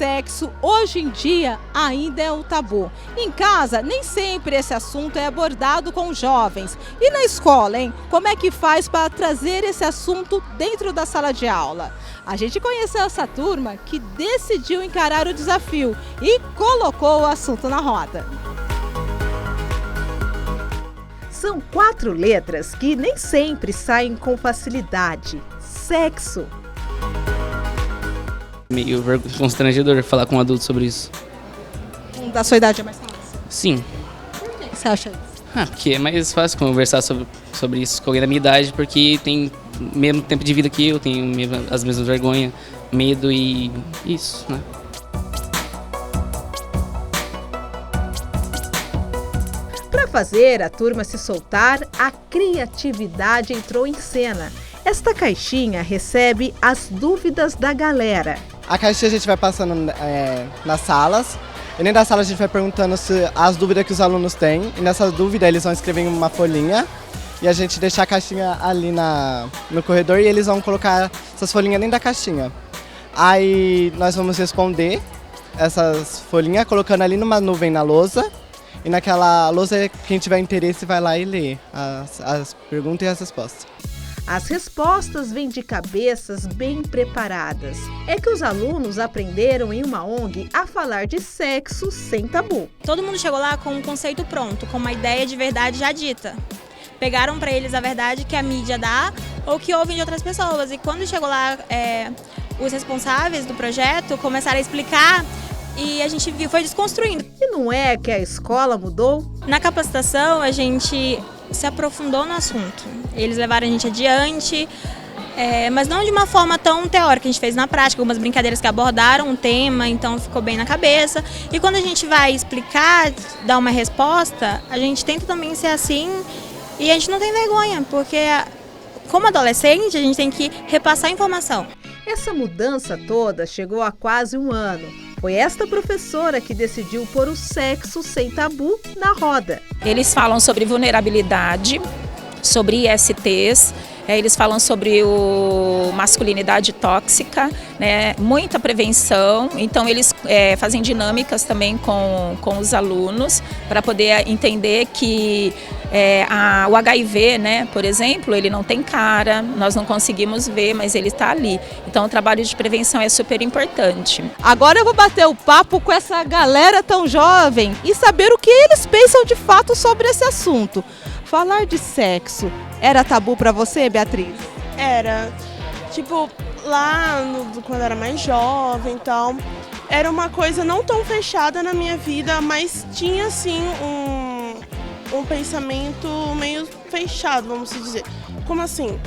sexo, hoje em dia, ainda é um tabu. Em casa, nem sempre esse assunto é abordado com os jovens. E na escola, hein? Como é que faz para trazer esse assunto dentro da sala de aula? A gente conheceu essa turma que decidiu encarar o desafio e colocou o assunto na roda. São 4 letras que nem sempre saem com facilidade. Sexo. Meio constrangedor falar com um adulto sobre isso. Da sua idade é mais fácil? Sim. Por que você acha isso? Porque é mais fácil conversar sobre isso com alguém da minha idade, porque tem o mesmo tempo de vida que eu, tenho as mesmas vergonhas, medo e isso, né? Para fazer a turma se soltar, a criatividade entrou em cena. Esta caixinha recebe as dúvidas da galera. A caixinha a gente vai passando nas salas, e dentro da sala a gente vai perguntando as dúvidas que os alunos têm, e nessa dúvida eles vão escrever em uma folhinha, e a gente deixa a caixinha ali no corredor e eles vão colocar essas folhinhas dentro da caixinha. Aí nós vamos responder essas folhinhas colocando ali numa nuvem na lousa, e naquela lousa quem tiver interesse vai lá e lê as perguntas e as respostas. As respostas vêm de cabeças bem preparadas. É que os alunos aprenderam em uma ONG a falar de sexo sem tabu. Todo mundo chegou lá com um conceito pronto, com uma ideia de verdade já dita. Pegaram para eles a verdade que a mídia dá ou que ouvem de outras pessoas. E quando chegou lá, os responsáveis do projeto começaram a explicar e a gente foi desconstruindo. E não é que a escola mudou? Na capacitação, a gente se aprofundou no assunto. Eles levaram a gente adiante, mas não de uma forma tão teórica. A gente fez na prática algumas brincadeiras que abordaram o tema, então ficou bem na cabeça. E quando a gente vai explicar, dar uma resposta, a gente tenta também ser assim e a gente não tem vergonha, porque como adolescente a gente tem que repassar a informação. Essa mudança toda chegou há quase um ano. Foi esta professora que decidiu pôr o sexo sem tabu na roda. Eles falam sobre vulnerabilidade, sobre ISTs, eles falam sobre masculinidade tóxica, né, muita prevenção. Então eles fazem dinâmicas também com os alunos para poder entender que o HIV, né, por exemplo, ele não tem cara, nós não conseguimos ver, mas ele está ali. Então o trabalho de prevenção é super importante. Agora eu vou bater o papo com essa galera tão jovem e saber o que eles pensam de fato sobre esse assunto. Falar de sexo era tabu para você, Beatriz? Era. Tipo, lá quando eu era mais jovem e tal, era uma coisa não tão fechada na minha vida, mas tinha sim um pensamento meio fechado, vamos dizer. Como assim?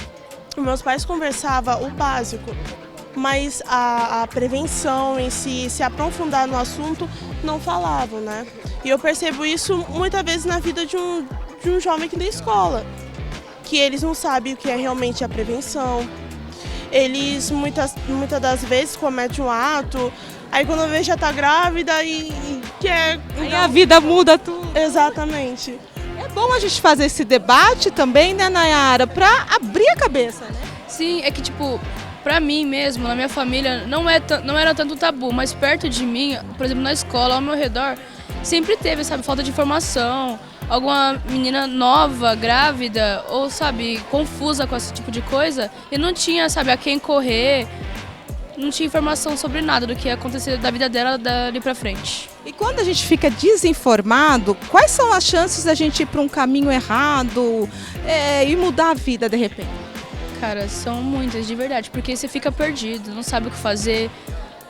Meus pais conversavam o básico, mas a prevenção em si, se aprofundar no assunto, não falavam, né? E eu percebo isso muitas vezes na vida de um jovem aqui da escola, que eles não sabem o que é realmente a prevenção. Eles muitas das vezes cometem um ato, aí quando eu vejo já tá grávida e quer... Aí a vida muda tudo. Exatamente. É bom a gente fazer esse debate também, né, Nayara, pra abrir a cabeça, né? Sim, é que tipo, pra mim mesmo, na minha família, não era tanto tabu, mas perto de mim, por exemplo, na escola, ao meu redor, sempre teve, sabe, falta de informação. Alguma menina nova, grávida, ou, sabe, confusa com esse tipo de coisa, e não tinha, sabe, a quem correr, não tinha informação sobre nada do que ia acontecer da vida dela dali pra frente. E quando a gente fica desinformado, quais são as chances da gente ir para um caminho errado e mudar a vida de repente? Cara, são muitas, de verdade, porque você fica perdido, não sabe o que fazer,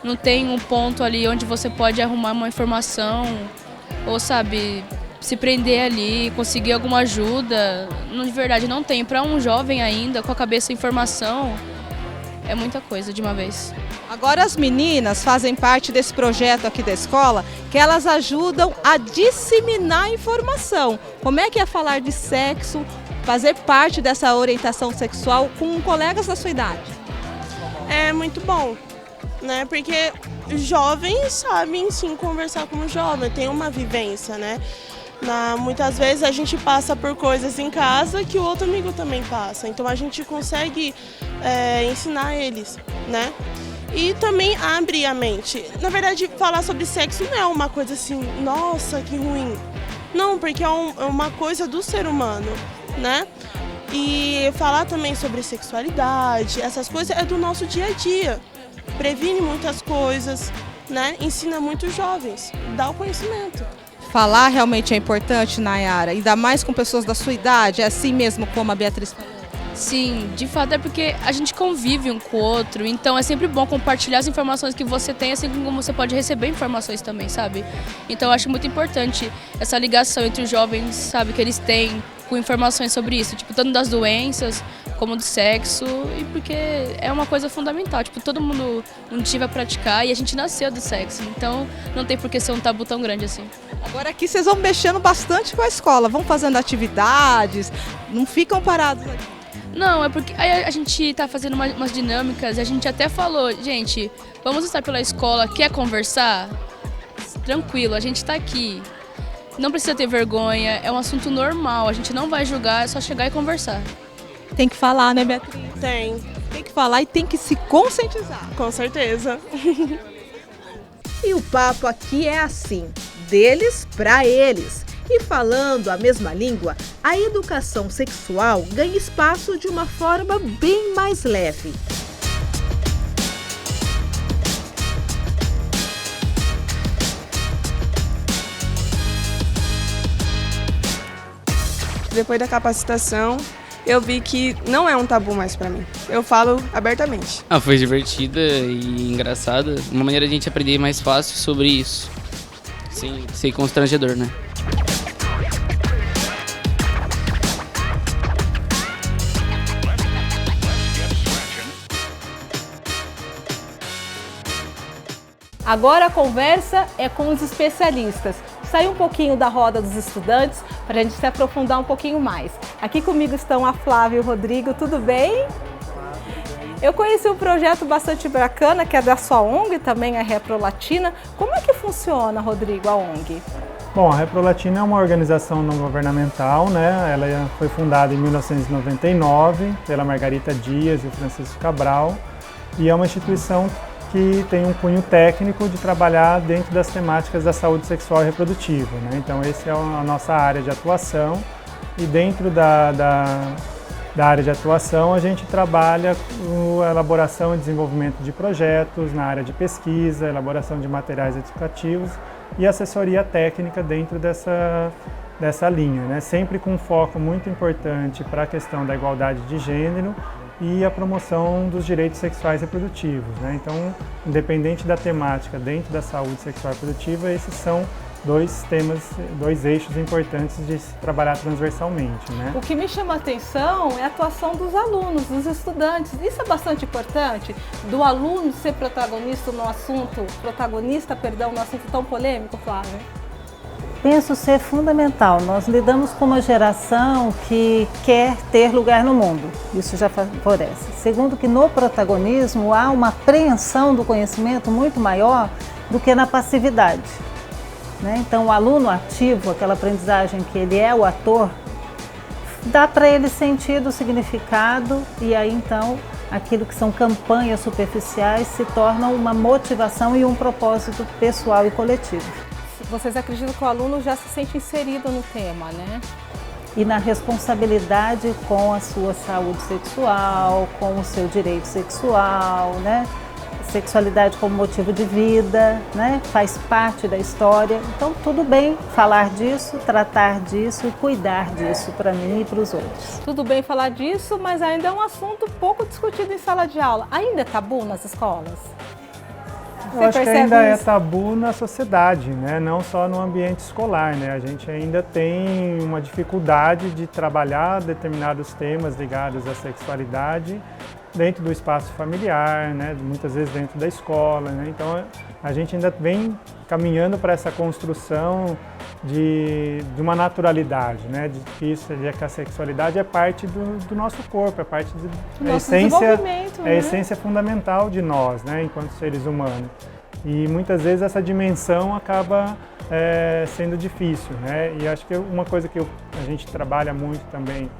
não tem um ponto ali onde você pode arrumar uma informação, ou, sabe, se prender ali, conseguir alguma ajuda. De verdade, não tem. Para um jovem ainda, com a cabeça em formação, é muita coisa de uma vez. Agora as meninas fazem parte desse projeto aqui da escola, que elas ajudam a disseminar informação. Como é que é falar de sexo, fazer parte dessa orientação sexual com colegas da sua idade? É muito bom, né? Porque jovens sabem sim conversar com o jovem, tem uma vivência, né? Muitas vezes a gente passa por coisas em casa que o outro amigo também passa, então a gente consegue ensinar eles, né? E também abre a mente. Na verdade, falar sobre sexo não é uma coisa assim, nossa, que ruim. Não, porque é uma coisa do ser humano, né? E falar também sobre sexualidade, essas coisas é do nosso dia a dia. Previne muitas coisas, né? Ensina muitos jovens, dá o conhecimento. Falar realmente é importante, Nayara, ainda mais com pessoas da sua idade, é assim mesmo como a Beatriz falou. Sim, de fato é porque a gente convive um com o outro, então é sempre bom compartilhar as informações que você tem, assim como você pode receber informações também, sabe? Então eu acho muito importante essa ligação entre os jovens, sabe, que eles têm com informações sobre isso, tipo, tanto das doenças como do sexo, e porque é uma coisa fundamental, tipo, todo mundo um dia vai praticar e a gente nasceu do sexo, então não tem por que ser um tabu tão grande assim. Agora aqui vocês vão mexendo bastante com a escola, vão fazendo atividades, não ficam parados aqui. Não, é porque aí a gente tá fazendo umas dinâmicas, a gente até falou, gente, vamos estar pela escola, quer conversar? Tranquilo, a gente tá aqui. Não precisa ter vergonha, é um assunto normal, a gente não vai julgar, é só chegar e conversar. Tem que falar, né, Beatriz? Tem, Tem que falar e tem que se conscientizar. com certeza. E o papo aqui é assim, deles para eles. E falando a mesma língua, a educação sexual ganha espaço de uma forma bem mais leve. Depois da capacitação, eu vi que não é um tabu mais pra mim. Eu falo abertamente. Foi divertida e engraçada. Uma maneira de a gente aprender mais fácil sobre isso. Sem ser constrangedor, né? Agora a conversa é com os especialistas. Sai um pouquinho da roda dos estudantes para a gente se aprofundar um pouquinho mais. Aqui comigo estão a Flávia e o Rodrigo, tudo bem? Eu conheci um projeto bastante bacana que é da sua ONG, também a Reprolatina. Como é que funciona, Rodrigo, a ONG? Bom, a Reprolatina é uma organização não governamental, né? Ela foi fundada em 1999 pela Margarita Dias e Francisco Cabral e é uma instituição que tem um cunho técnico de trabalhar dentro das temáticas da saúde sexual e reprodutiva, né? Então, essa é a nossa área de atuação e dentro da área de atuação a gente trabalha com a elaboração e desenvolvimento de projetos na área de pesquisa, elaboração de materiais educativos e assessoria técnica dentro dessa linha, né? Sempre com um foco muito importante para a questão da igualdade de gênero e a promoção dos direitos sexuais e reprodutivos, né? Então, independente da temática dentro da saúde sexual e reprodutiva, esses são dois eixos importantes de se trabalhar transversalmente, né? O que me chama a atenção é a atuação dos alunos, dos estudantes. Isso é bastante importante, do aluno ser protagonista no assunto tão polêmico, Flávia. Penso ser fundamental. Nós lidamos com uma geração que quer ter lugar no mundo. Isso já favorece. Segundo, que no protagonismo há uma apreensão do conhecimento muito maior do que na passividade, né? Então, o aluno ativo, aquela aprendizagem que ele é o ator, dá para ele sentido, significado e aí então aquilo que são campanhas superficiais se tornam uma motivação e um propósito pessoal e coletivo. Vocês acreditam que o aluno já se sente inserido no tema, né? E na responsabilidade com a sua saúde sexual, com o seu direito sexual, né? Sexualidade como motivo de vida, né? Faz parte da história. Então, tudo bem falar disso, tratar disso e cuidar disso para mim e para os outros. Tudo bem falar disso, mas ainda é um assunto pouco discutido em sala de aula. Ainda é tabu nas escolas? Eu acho que ainda é tabu na sociedade, né? Não só no ambiente escolar, né? A gente ainda tem uma dificuldade de trabalhar determinados temas ligados à sexualidade dentro do espaço familiar, né? Muitas vezes dentro da escola, né? Então a gente ainda vem caminhando para essa construção de uma naturalidade, né? De que a sexualidade é parte do nosso corpo, é parte da essência, né? É a essência fundamental de nós, né? Enquanto seres humanos. E muitas vezes essa dimensão acaba sendo difícil, né? E acho que uma coisa que a gente trabalha muito também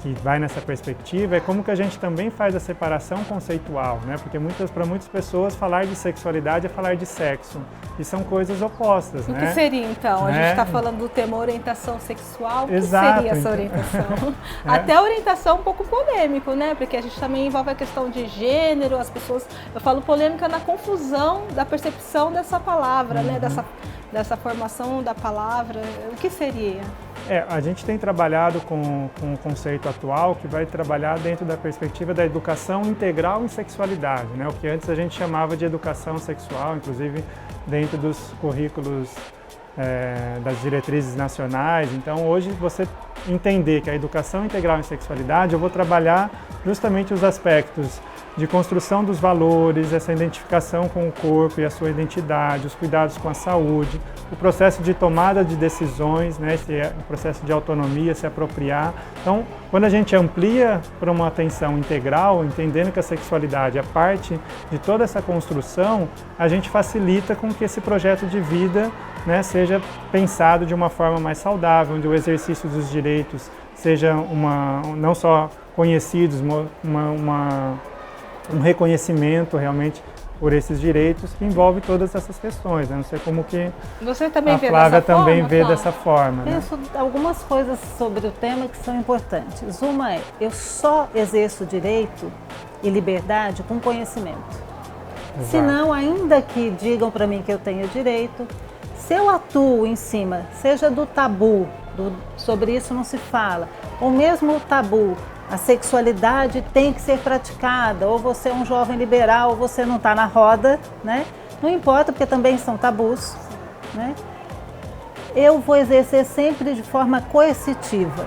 que vai nessa perspectiva é como que a gente também faz a separação conceitual, né? Porque para muitas pessoas falar de sexualidade é falar de sexo, e são coisas opostas, O né? que seria então? A gente está falando do tema orientação sexual, o que seria essa orientação? Até a orientação é um pouco polêmico, né? Porque a gente também envolve a questão de gênero, as pessoas, eu falo polêmica na confusão da percepção dessa palavra, né? Dessa formação da palavra, o que seria? A gente tem trabalhado com um conceito atual que vai trabalhar dentro da perspectiva da educação integral em sexualidade, né? O que antes a gente chamava de educação sexual, inclusive dentro dos currículos das diretrizes nacionais. Então, hoje, você entender que a educação integral em sexualidade, eu vou trabalhar justamente os aspectos de construção dos valores, essa identificação com o corpo e a sua identidade, os cuidados com a saúde, o processo de tomada de decisões, né, o processo de autonomia, se apropriar. Então, quando a gente amplia para uma atenção integral, entendendo que a sexualidade é parte de toda essa construção, a gente facilita com que esse projeto de vida, né, seja pensado de uma forma mais saudável, onde o exercício dos direitos seja não só conhecidos, um reconhecimento realmente por esses direitos que envolve todas essas questões. Não sei como que você também a Flávia também vê dessa forma. Penso algumas coisas sobre o tema que são importantes. Uma é, eu só exerço direito e liberdade com conhecimento. Exato. Senão, ainda que digam para mim que eu tenho direito, se eu atuo em cima, seja do tabu, sobre isso não se fala, ou mesmo o tabu, a sexualidade tem que ser praticada, ou você é um jovem liberal, ou você não está na roda, né? Não importa, porque também são tabus, né? Eu vou exercer sempre de forma coercitiva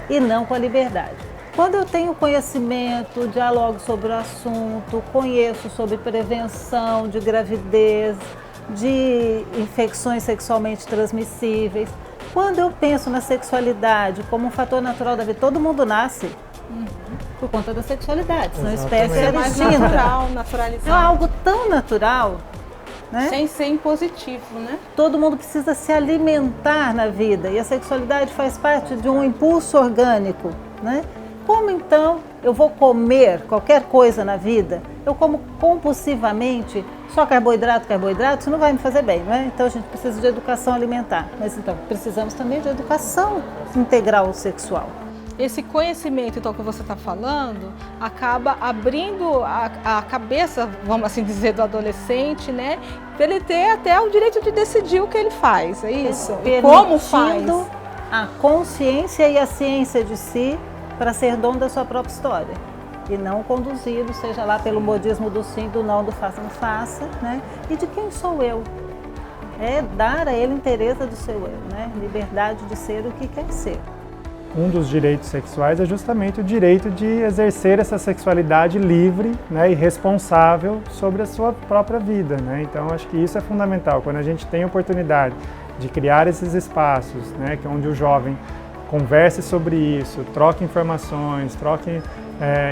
e não com a liberdade. Quando eu tenho conhecimento, dialogo sobre o assunto, conheço sobre prevenção de gravidez, de infecções sexualmente transmissíveis, quando eu penso na sexualidade como um fator natural da vida, todo mundo nasce por conta da sexualidade, são espécies mais distintas. natural, naturalizado. É algo tão natural, né? Sem ser impositivo, né? Todo mundo precisa se alimentar na vida e a sexualidade faz parte de um impulso orgânico, né? Como então eu vou comer qualquer coisa na vida? Eu como compulsivamente só carboidrato, isso não vai me fazer bem, não é? Então a gente precisa de educação alimentar, mas então precisamos também de educação integral sexual. Esse conhecimento, então, que você está falando, acaba abrindo a cabeça, vamos assim dizer, do adolescente, né? Para ele ter até o direito de decidir o que ele faz, é isso? E como faz? A consciência e a ciência de si para ser dono da sua própria história. E não conduzido, seja lá pelo modismo do sim, do não, do faça, não faça, né? E de quem sou eu? É dar a ele inteireza do seu eu, né? Liberdade de ser o que quer ser. Um dos direitos sexuais é justamente o direito de exercer essa sexualidade livre, né, e responsável sobre a sua própria vida, né? Então, acho que isso é fundamental. Quando a gente tem a oportunidade de criar esses espaços, né, que onde o jovem converse sobre isso, troque informações, troque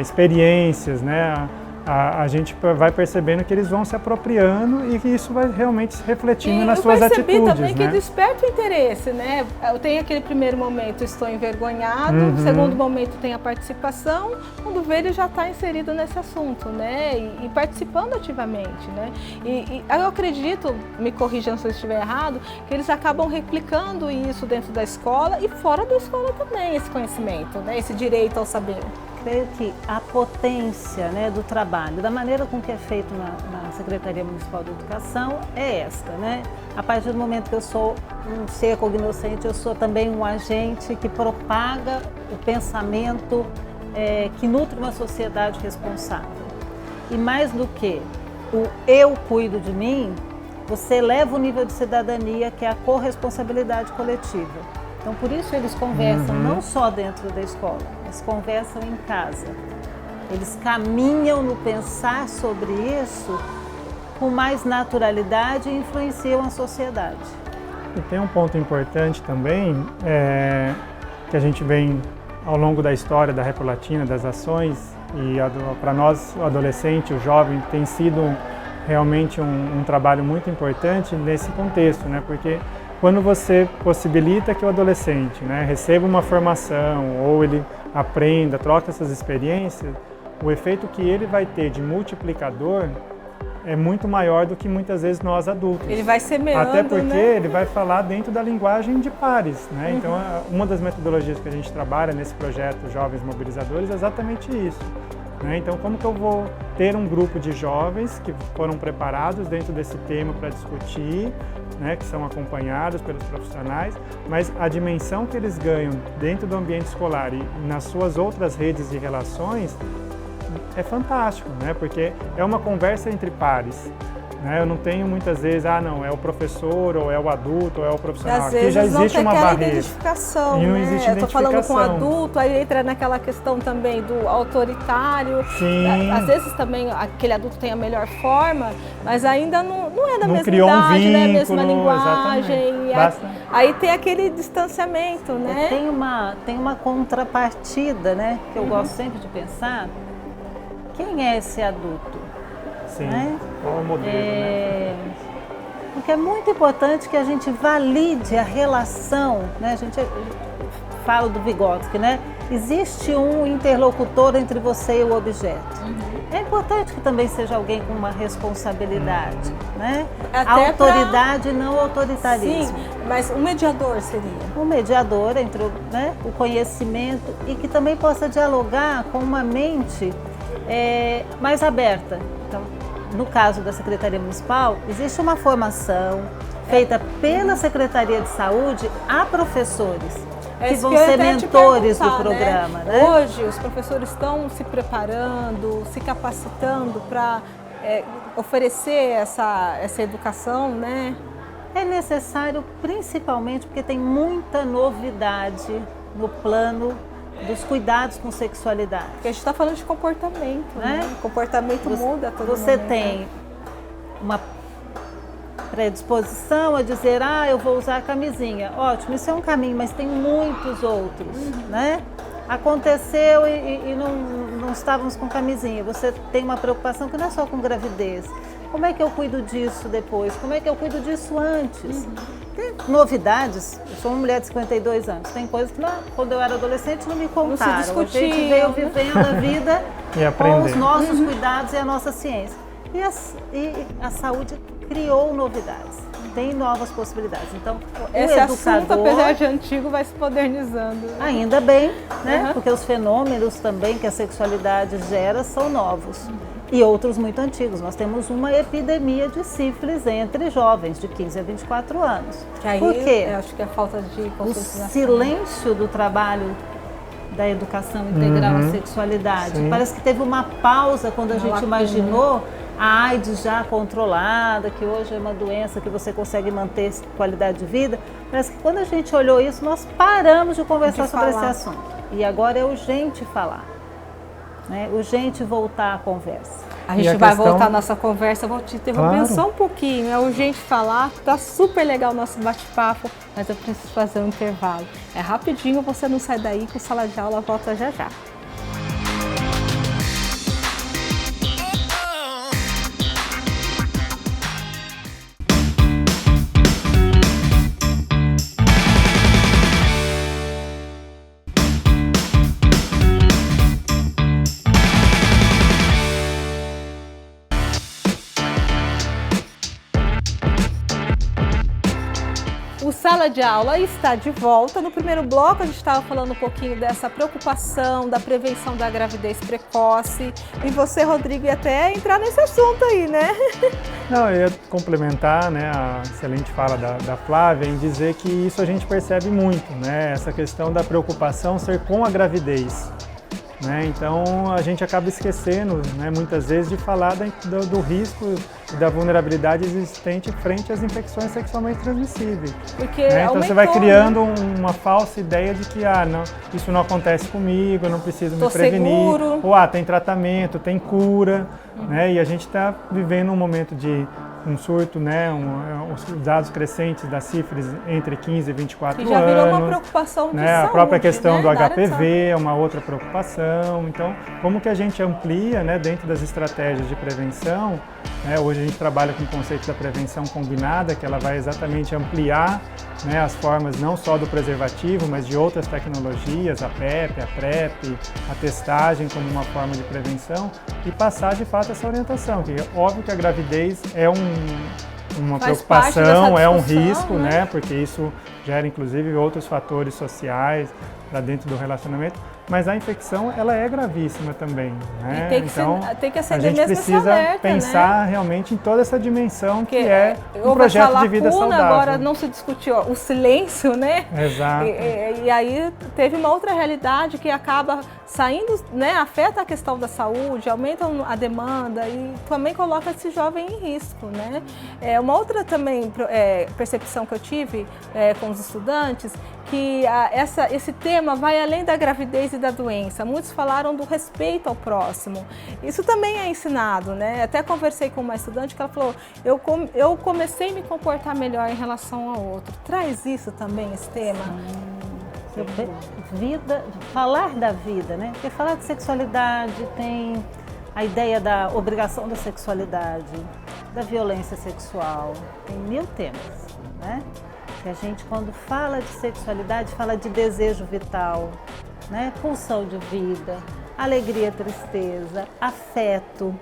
experiências, né? A gente vai percebendo que eles vão se apropriando e que isso vai realmente se refletindo nas suas atitudes. Eu percebi também que né? desperta o interesse, né? Eu tenho aquele primeiro momento, estou envergonhado, no segundo momento tem a participação, quando vê ele já está inserido nesse assunto, né? E participando ativamente, né? E eu acredito, me corrijam se eu estiver errado, que eles acabam replicando isso dentro da escola e fora da escola também, esse conhecimento, né? Esse direito ao saber. Creio que a potência, né, do trabalho, da maneira com que é feito na Secretaria Municipal de Educação é esta, né? A partir do momento que eu sou um ser cognoscente, eu sou também um agente que propaga o pensamento que nutre uma sociedade responsável. E mais do que o eu cuido de mim, você eleva o nível de cidadania, que é a corresponsabilidade coletiva. Então, por isso eles conversam não só dentro da escola, eles conversam em casa. Eles caminham no pensar sobre isso com mais naturalidade e influenciam a sociedade. E tem um ponto importante também, que a gente vem ao longo da história da Rap Latina, das ações, e para nós, o adolescente, o jovem, tem sido realmente um trabalho muito importante nesse contexto, né? Porque quando você possibilita que o adolescente, né, receba uma formação ou ele aprenda, troque essas experiências, o efeito que ele vai ter de multiplicador é muito maior do que muitas vezes nós adultos. Ele vai semeando, até porque né? ele vai falar dentro da linguagem de pares, né? Então, uma das metodologias que a gente trabalha nesse projeto Jovens Mobilizadores é exatamente isso. Né? Então, como que eu vou ter um grupo de jovens que foram preparados dentro desse tema para discutir, né, que são acompanhados pelos profissionais, mas a dimensão que eles ganham dentro do ambiente escolar e nas suas outras redes de relações é fantástico, né? Porque é uma conversa entre pares. Né? Eu não tenho muitas vezes, não, é o professor, ou é o adulto, ou é o profissional. Às Aqui já vezes existe uma barreira. Identificação, e não né? existe Eu tô falando com identificação. adulto, aí entra naquela questão também do autoritário. Sim. Às vezes também aquele adulto tem a melhor forma, mas ainda não é da Não mesma criou um idade, né? vínculo, Mesma linguagem. exatamente. Aí tem aquele distanciamento, né? Tem uma contrapartida, né? Que eu gosto sempre de pensar. Quem é esse adulto? Sim, né? qual o modelo, né? Porque é muito importante que a gente valide a relação, né? A gente fala do Vygotsky, né? Existe um interlocutor entre você e o objeto. É importante que também seja alguém com uma responsabilidade, né? Até autoridade, não autoritarismo. Sim, mas um mediador seria? Um mediador entre o conhecimento e que também possa dialogar com uma mente mais aberta. Então, no caso da Secretaria Municipal, existe uma formação feita pela Secretaria de Saúde a professores que vão ser mentores do programa. Né? Hoje, os professores estão se preparando, se capacitando para oferecer essa educação, né? É necessário, principalmente porque tem muita novidade no plano dos cuidados com sexualidade. Porque a gente está falando de comportamento, né? O comportamento muda a todo momento. Você tem uma predisposição a dizer, eu vou usar a camisinha. Ótimo, isso é um caminho, mas tem muitos outros, né? Aconteceu e não estávamos com camisinha. Você tem uma preocupação que não é só com gravidez. Como é que eu cuido disso depois? Como é que eu cuido disso antes? Tem novidades. Eu sou uma mulher de 52 anos. Tem coisas que quando eu era adolescente não me contaram. Não se discutia, a gente veio vivendo a vida com os nossos cuidados e a nossa ciência. E a saúde criou novidades. Tem novas possibilidades. Então, esse assunto, apesar de antigo, vai se modernizando. Ainda bem, né? Porque os fenômenos também que a sexualidade gera são novos. E outros muito antigos. Nós temos uma epidemia de sífilis entre jovens de 15 a 24 anos. Por quê? Acho que é a falta de conscientização. O silêncio do trabalho da educação integral à sexualidade. Sim. Parece que teve uma pausa quando a gente imaginou a AIDS já controlada, que hoje é uma doença que você consegue manter qualidade de vida. Parece que quando a gente olhou isso, nós paramos de conversar sobre esse assunto. E agora é urgente falar. Né? Urgente voltar à conversa. A gente vai voltar à nossa conversa, eu vou te interromper só um pouquinho. É urgente falar, tá super legal o nosso bate-papo, mas eu preciso fazer um intervalo. É rapidinho, você não sai daí, que o Sala de Aula volta já já. O Sala de Aula está de volta. No primeiro bloco a gente estava falando um pouquinho dessa preocupação, da prevenção da gravidez precoce. E você, Rodrigo, ia até entrar nesse assunto aí, né? Não, eu ia complementar, né, a excelente fala da Flávia em dizer que isso a gente percebe muito, né? Essa questão da preocupação ser com a gravidez. Né? Então a gente acaba esquecendo, né, muitas vezes de falar do risco e da vulnerabilidade existente frente às infecções sexualmente transmissíveis. Porque né? Então aumentou, você vai criando uma falsa ideia de que não, isso não acontece comigo, eu não preciso me prevenir. Seguro. Ou tem tratamento, tem cura. Né? E a gente está vivendo um momento de um surto, né, os dados crescentes da sífilis entre 15 e 24 anos. E já virou uma preocupação de saúde, a própria questão, né, do HPV é uma outra preocupação. Então, como que a gente amplia, né, dentro das estratégias de prevenção, né? Hoje a gente trabalha com o conceito da prevenção combinada, que ela vai exatamente ampliar, né, as formas não só do preservativo, mas de outras tecnologias, a PEP, a PrEP, a testagem como uma forma de prevenção e passar de fato essa orientação, que é óbvio que a gravidez é uma preocupação, é um risco, né? Porque isso gera inclusive outros fatores sociais para dentro do relacionamento, mas a infecção ela é gravíssima também, né? E tem que então tem que a acender gente mesmo precisa esse alerta, pensar né? realmente em toda essa dimensão que é um houve projeto essa de vida lacuna, saudável. agora não se discutiu o silêncio, né? Exato. E aí teve uma outra realidade que acaba saindo, né? Afeta a questão da saúde, aumenta a demanda e também coloca esse jovem em risco, né? Uma outra também percepção que eu tive com os estudantes, que esse tema vai além da gravidez e da doença. Muitos falaram do respeito ao próximo. Isso também é ensinado, né? Até conversei com uma estudante que ela falou, eu comecei a me comportar melhor em relação ao outro. Traz isso também, esse tema? Vida, falar da vida, né? Porque falar de sexualidade tem a ideia da obrigação da sexualidade, da violência sexual, tem 1000 temas, né? Que a gente, quando fala de sexualidade, fala de desejo vital, né? Pulsão de vida, alegria, tristeza, afeto.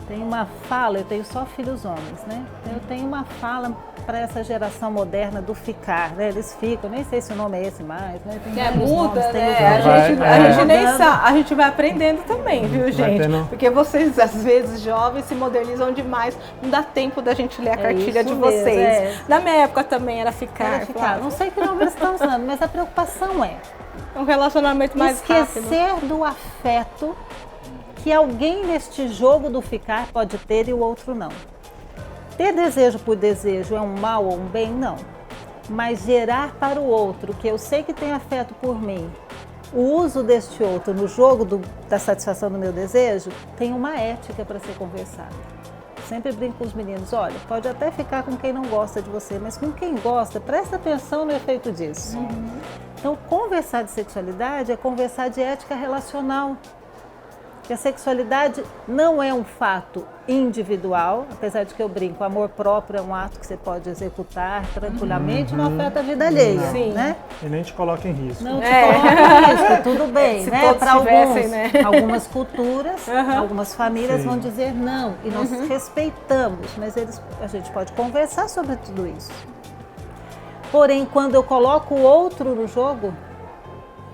Tem uma fala, eu tenho só filhos homens, né? Eu tenho uma fala para essa geração moderna do ficar, né? Eles ficam, nem sei se o nome é esse mais, né? Tem muda, nomes, né? A gente nem sabe, a gente vai aprendendo também, viu, gente? Porque vocês, às vezes, jovens, se modernizam demais, não dá tempo da gente ler a cartilha de vocês. Na minha época também era ficar. Não sei que nome eles estão usando, mas a preocupação é um relacionamento mais rápido. Esquecer do afeto que alguém neste jogo do ficar pode ter e o outro não. Ter desejo por desejo é um mal ou um bem? Não. Mas gerar para o outro, que eu sei que tem afeto por mim, o uso deste outro no jogo da satisfação do meu desejo, tem uma ética para ser conversada. Sempre brinco com os meninos, olha, pode até ficar com quem não gosta de você, mas com quem gosta, presta atenção no efeito disso. Então, conversar de sexualidade é conversar de ética relacional. Que a sexualidade não é um fato individual, apesar de que eu brinco, amor próprio é um ato que você pode executar tranquilamente, não afeta a vida alheia, né? E nem te coloca em risco. Não te coloca em risco, tudo bem, se né? Para algumas culturas, algumas famílias vão dizer não, e nós respeitamos, mas a gente pode conversar sobre tudo isso. Porém, quando eu coloco o outro no jogo,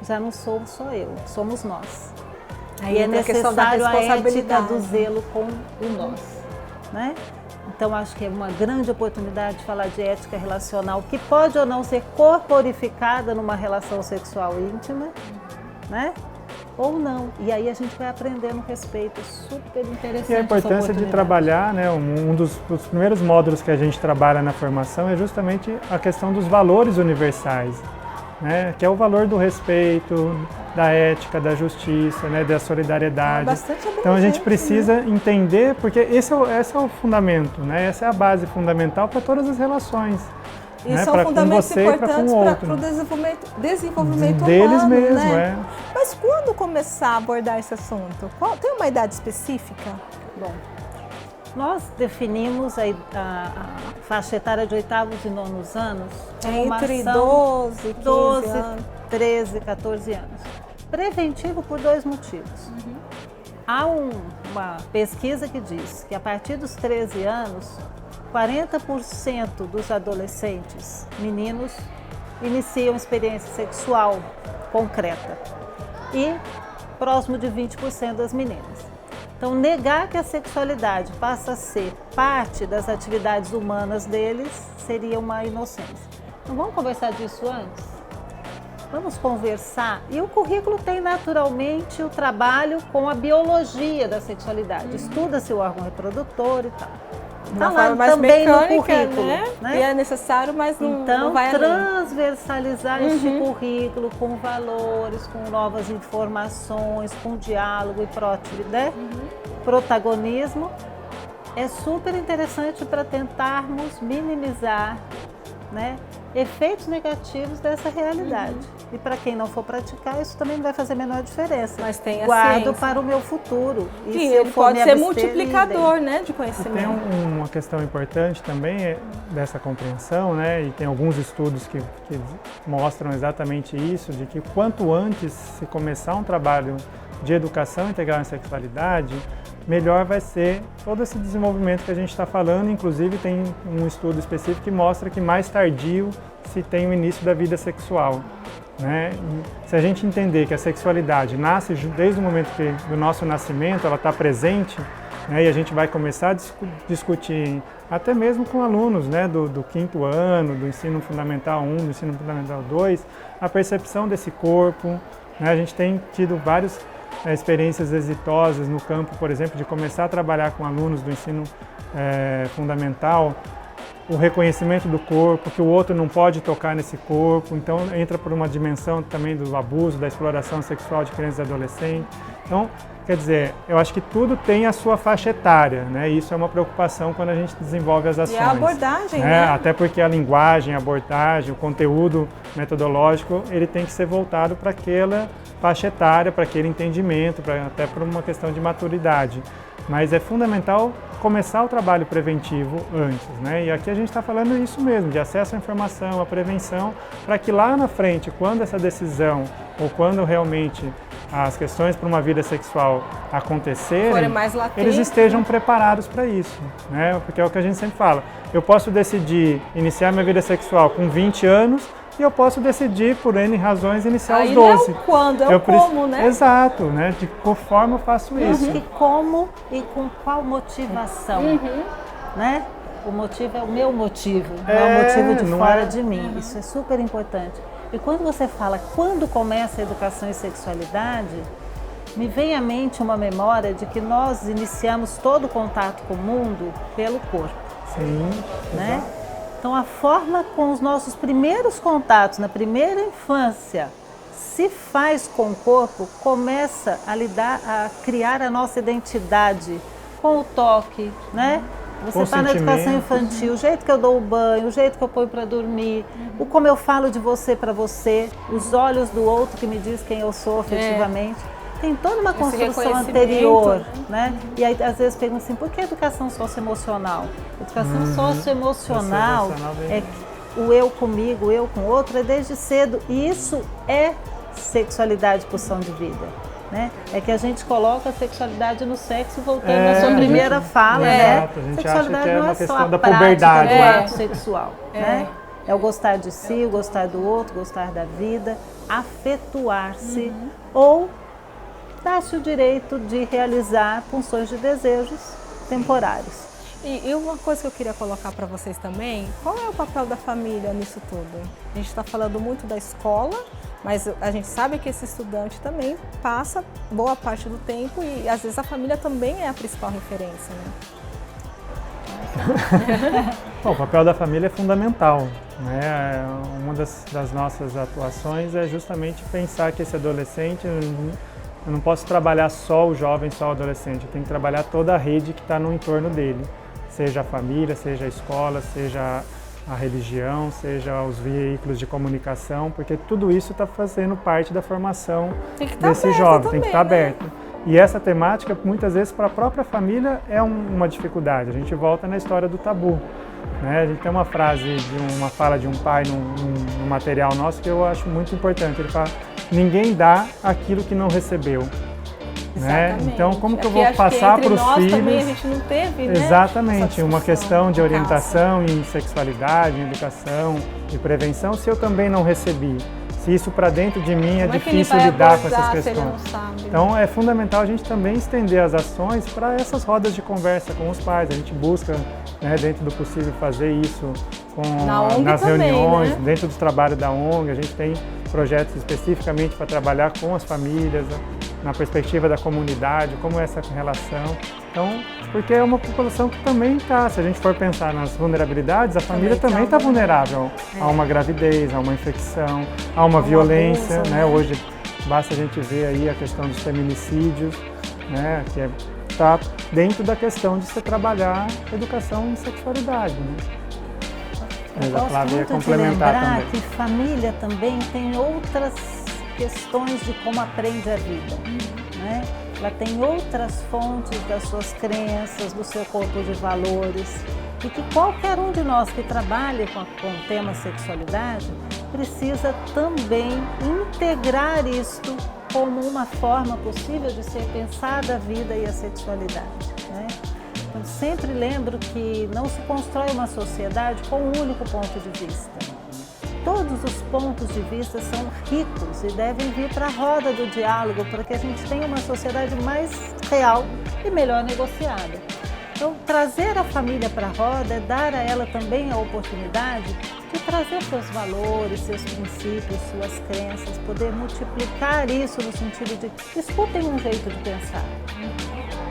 já não sou só eu, somos nós. Aí é necessário a ética do né? zelo com o nós, né? Então acho que é uma grande oportunidade de falar de ética relacional que pode ou não ser corporificada numa relação sexual íntima, né? Ou não. E aí a gente vai aprendendo respeito, super interessante. E a importância de trabalhar, né? Um dos primeiros módulos que a gente trabalha na formação é justamente a questão dos valores universais, né? Que é o valor do respeito, da ética, da justiça, né? Da solidariedade. Então a gente precisa entender, porque esse é o fundamento, né? Essa é a base fundamental para todas as relações. E né? são fundamentos importantes para o desenvolvimento deles humano, mesmo, né? Mas quando começar a abordar esse assunto? Tem uma idade específica? Bom, nós definimos a faixa etária de 8º e 9º anos entre 12 e 15 anos. 13, 14 anos. Preventivo por 2 motivos. Há uma pesquisa que diz que a partir dos 13 anos, 40% dos adolescentes meninos iniciam experiência sexual concreta e próximo de 20% das meninas. Então, negar que a sexualidade passa a ser parte das atividades humanas deles seria uma inocência. Então, vamos conversar disso antes? Vamos conversar. E o currículo tem naturalmente o trabalho com a biologia da sexualidade. Estuda-se o órgão reprodutor e tal. Está lá mais também mecânica, no currículo, né? E é necessário, mas não vai além. Transversalizar este currículo com valores, com novas informações, com diálogo e proatividade, protagonismo, é super interessante para tentarmos minimizar, né, efeitos negativos dessa realidade. E para quem não for praticar, isso também não vai fazer a menor diferença. Mas tem a Guardo ciência. para o meu futuro. E Sim, se ele eu for pode me ser abster, multiplicador, idem. né, de Tem conhecimento. uma questão importante também dessa compreensão, né? E tem alguns estudos que mostram exatamente isso, de que quanto antes se começar um trabalho de educação integral em sexualidade, melhor vai ser todo esse desenvolvimento que a gente está falando. Inclusive tem um estudo específico que mostra que mais tardio se tem o início da vida sexual, né? E se a gente entender que a sexualidade nasce desde o momento do nosso nascimento, ela está presente, né? E a gente vai começar a discutir até mesmo com alunos, né, do 5º ano, do ensino fundamental 1, do ensino fundamental 2, a percepção desse corpo, né? A gente tem tido várias experiências exitosas no campo, por exemplo, de começar a trabalhar com alunos do ensino fundamental, o reconhecimento do corpo, que o outro não pode tocar nesse corpo, então entra por uma dimensão também do abuso, da exploração sexual de crianças e adolescentes. Então, quer dizer, eu acho que tudo tem a sua faixa etária, né? E isso é uma preocupação quando a gente desenvolve as ações. E a abordagem, né? né? Até porque a linguagem, a abordagem, o conteúdo metodológico, ele tem que ser voltado para aquela faixa etária, para aquele entendimento, até por uma questão de maturidade. Mas é fundamental começar o trabalho preventivo antes, né? E aqui a gente está falando isso mesmo, de acesso à informação, à prevenção, para que lá na frente, quando essa decisão ou quando realmente as questões para uma vida sexual acontecerem, eles estejam preparados para isso, né? Porque é o que a gente sempre fala. Eu posso decidir iniciar minha vida sexual com 20 anos e eu posso decidir, por N razões, iniciar aos 12. Não é o quando, é o como, né? Exato, né? De qual forma eu faço isso. E como e com qual motivação, né? O motivo é o meu motivo, não é o motivo de fora de mim. Isso é super importante. E quando você fala quando começa a educação em sexualidade, me vem à mente uma memória de que nós iniciamos todo o contato com o mundo pelo corpo. Sim, né? Então a forma com os nossos primeiros contatos, na primeira infância, se faz com o corpo, começa a criar a nossa identidade com o toque, né? Você está na educação infantil, o jeito que eu dou o banho, o jeito que eu ponho para dormir, o como eu falo de você para você, os olhos do outro que me diz quem eu sou afetivamente. Tem toda uma construção anterior, né? E aí às vezes perguntam assim, por que educação socioemocional? Educação socioemocional é o eu comigo, o eu com o outro, é desde cedo. E isso é sexualidade, pulsão de vida. Né? É que a gente coloca a sexualidade no sexo, voltando à sua primeira fala, né? A gente sexualidade acha que é não uma é só questão a da prática puberdade. do ato sexual, né? É o gostar de si, o gostar do outro, gostar da vida, afetuar-se ou dar-se o direito de realizar funções de desejos temporários. E uma coisa que eu queria colocar para vocês também, qual é o papel da família nisso tudo? A gente está falando muito da escola, mas a gente sabe que esse estudante também passa boa parte do tempo e às vezes a família também é a principal referência, né? Bom, o papel da família é fundamental, né? Uma das nossas atuações é justamente pensar que esse adolescente, eu não posso trabalhar só o jovem, só o adolescente, eu tenho que trabalhar toda a rede que está no entorno dele, seja a família, seja a escola, seja a religião, seja os veículos de comunicação, porque tudo isso está fazendo parte da formação desse jovem, tem que estar aberto. E essa temática, muitas vezes, para a própria família é uma dificuldade. A gente volta na história do tabu, né? A gente tem uma frase, uma fala de um pai num material nosso que eu acho muito importante. Ele fala, ninguém dá aquilo que não recebeu. Né? Então, como que eu vou passar para os filhos? Também a gente não teve, né? Exatamente, uma questão de orientação em sexualidade, em educação e prevenção, se eu também não recebi. Se isso para dentro de mim é difícil lidar com essas questões. Então, é fundamental a gente também estender as ações para essas rodas de conversa com os pais. A gente busca, né, dentro do possível, fazer isso nas reuniões, né? Dentro dos trabalhos da ONG. A gente tem projetos especificamente para trabalhar com as famílias, na perspectiva da comunidade, como é essa relação. Então, porque é uma população que também está, se a gente for pensar nas vulnerabilidades, a família também está vulnerável a uma gravidez, a uma infecção, a uma violência, abuso, né? Hoje basta a gente ver aí a questão dos feminicídios, né? Que está dentro da questão de se trabalhar educação em sexualidade, né? Mas Eu a gosto Flávia ia muito de complementar lembrar também. que família também tem outras questões de como aprende a vida, né? Ela tem outras fontes das suas crenças, do seu corpo de valores, e que qualquer um de nós que trabalhe com o tema sexualidade precisa também integrar isto como uma forma possível de ser pensada a vida e a sexualidade, né? Eu sempre lembro que não se constrói uma sociedade com um único ponto de vista. Todos os pontos de vista são ricos e devem vir para a roda do diálogo para que a gente tenha uma sociedade mais real e melhor negociada. Então, trazer a família para a roda é dar a ela também a oportunidade de trazer seus valores, seus princípios, suas crenças, poder multiplicar isso no sentido de escutem um jeito de pensar.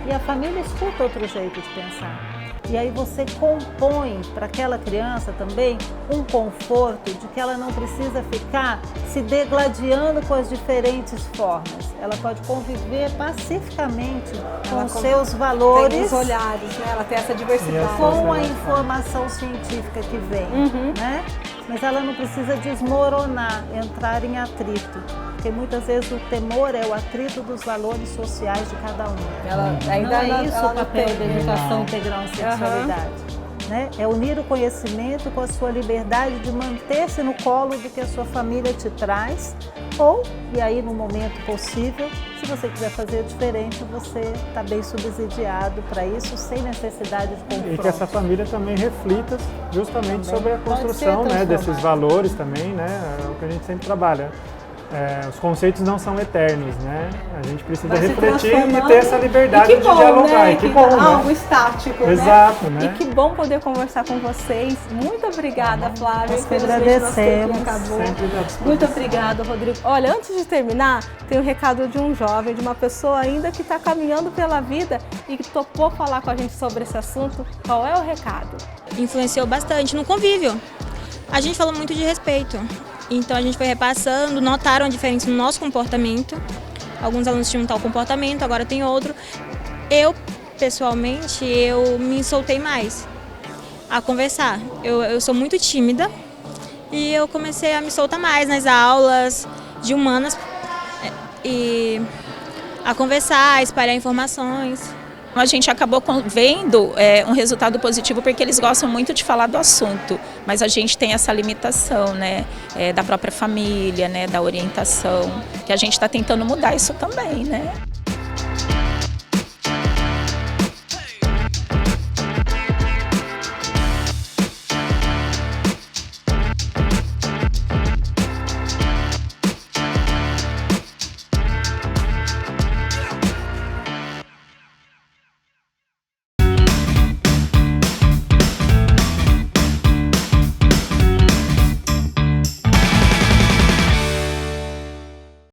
E a família escuta outro jeito de pensar. E aí você compõe para aquela criança também um conforto de que ela não precisa ficar se degladiando com as diferentes formas. Ela pode conviver pacificamente com os seus valores. Tem os olhares, né? Ela tem essa diversidade. Com a informação científica que vem, né? Mas ela não precisa desmoronar, entrar em atrito. Porque muitas vezes o temor é o atrito dos valores sociais de cada um. Não é isso o papel da educação integral em sexualidade. Né? É unir o conhecimento com a sua liberdade de manter-se no colo do que a sua família te traz. Ou, e aí no momento possível, se você quiser fazer diferente, você está bem subsidiado para isso, sem necessidade de confronto. E que essa família também reflita justamente sobre a construção, né, desses valores também, né? É o que a gente sempre trabalha. Os conceitos não são eternos, né? A gente precisa refletir e ter essa liberdade de dialogar. Né? E que bom, né? Algo estático, exato, né? E que bom poder conversar com vocês. Muito obrigada, Flávia. Nós que agradecemos. Muito obrigada, Rodrigo. Olha, antes de terminar, tem um recado de um jovem, de uma pessoa ainda que está caminhando pela vida e que topou falar com a gente sobre esse assunto. Qual é o recado? Influenciou bastante no convívio. A gente falou muito de respeito. Então a gente foi repassando, notaram a diferença no nosso comportamento. Alguns alunos tinham um tal comportamento, agora tem outro. Eu, pessoalmente, eu me soltei mais a conversar. Eu sou muito tímida e eu comecei a me soltar mais nas aulas de humanas e a conversar, a espalhar informações. A gente acabou vendo um resultado positivo porque eles gostam muito de falar do assunto, mas a gente tem essa limitação, né, da própria família, né, da orientação, que a gente está tentando mudar isso também, né?